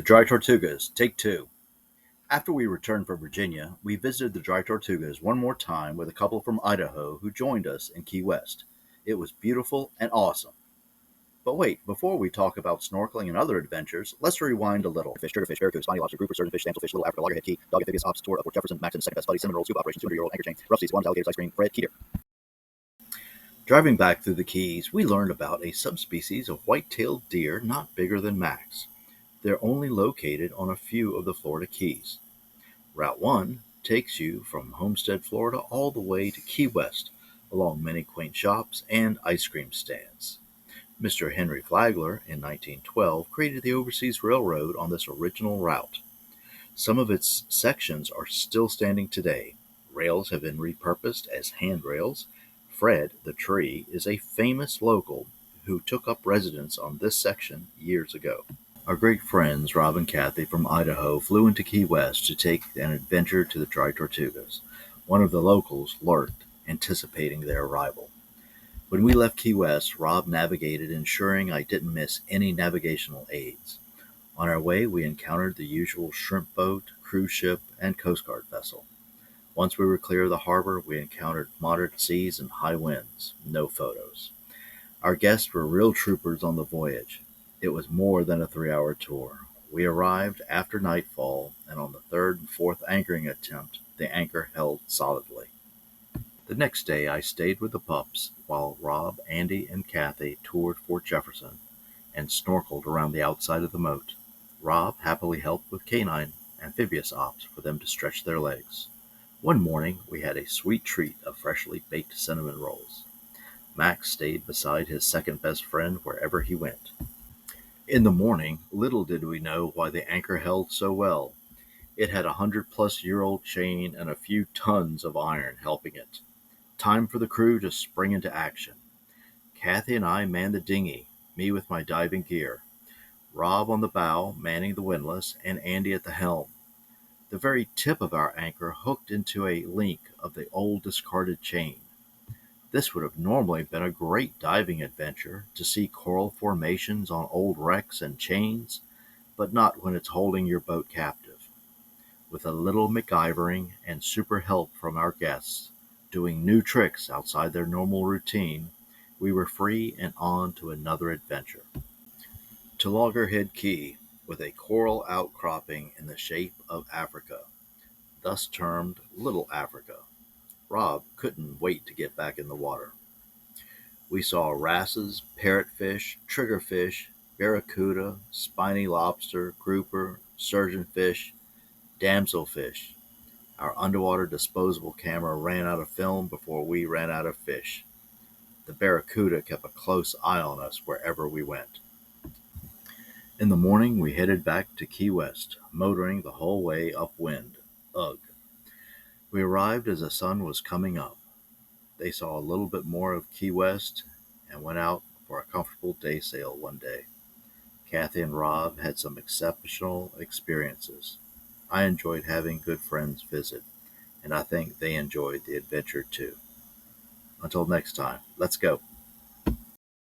The Dry Tortugas Take Two. After we returned from Virginia, we visited the Dry Tortugas one more time with a couple from Idaho who joined us in Key West. It was beautiful and awesome. But wait, before we talk about snorkeling and other adventures, let's rewind a little. Fish, triggerfish, barracuda, spiny lobster, grouper, surgeonfish, damselfish, little Africa, loggerhead, key, dog, amphibious, ops, tour of Fort Jefferson, Max and second best buddy, cinnamon roll, scuba operation, 200-year-old anchor chain, rough seas, worms, alligators, ice cream, Fred, Keeter. Driving back through the Keys, we learned about a subspecies of white-tailed deer not bigger than Max. They're only located on a few of the Florida Keys. Route 1 takes you from Homestead, Florida, all the way to Key West, along many quaint shops and ice cream stands. Mr. Henry Flagler, in 1912, created the Overseas Railroad on this original route. Some of its sections are still standing today. Rails have been repurposed as handrails. Fred, the tree, is a famous local who took up residence on this section years ago. Our great friends Rob and Kathy from Idaho flew into Key West to take an adventure to the Dry Tortugas. One of the locals lurked, anticipating their arrival. When we left Key West, Rob navigated, ensuring I didn't miss any navigational aids. On our way, we encountered the usual shrimp boat, cruise ship, and Coast Guard vessel. Once we were clear of the harbor, we encountered moderate seas and high winds. No photos. Our guests were real troopers on the voyage. It was more than a 3-hour tour. We arrived after nightfall, and on the third and fourth anchoring attempt, the anchor held solidly. The next day, I stayed with the pups while Rob, Andy, and Kathy toured Fort Jefferson and snorkeled around the outside of the moat. Rob happily helped with canine amphibious ops for them to stretch their legs. One morning, we had a sweet treat of freshly baked cinnamon rolls. Max stayed beside his second best friend wherever he went. In the morning, little did we know why the anchor held so well. It had a 100-plus-year-old chain and a few tons of iron helping it. Time for the crew to spring into action. Kathy and I manned the dinghy, me with my diving gear, Rob on the bow manning the windlass, and Andy at the helm. The very tip of our anchor hooked into a link of the old discarded chain. This would have normally been a great diving adventure to see coral formations on old wrecks and chains, but not when it's holding your boat captive. With a little MacGyvering and super help from our guests, doing new tricks outside their normal routine, we were free and on to another adventure. To Loggerhead Key, with a coral outcropping in the shape of Africa, thus termed Little Africa. Rob couldn't wait to get back in the water. We saw wrasses, parrotfish, triggerfish, barracuda, spiny lobster, grouper, surgeonfish, damselfish. Our underwater disposable camera ran out of film before we ran out of fish. The barracuda kept a close eye on us wherever we went. In the morning, we headed back to Key West, motoring the whole way upwind. Ugh. We arrived as the sun was coming up. They saw a little bit more of Key West and went out for a comfortable day sail one day. Kathy and Rob had some exceptional experiences. I enjoyed having good friends visit, and I think they enjoyed the adventure too. Until next time, let's go.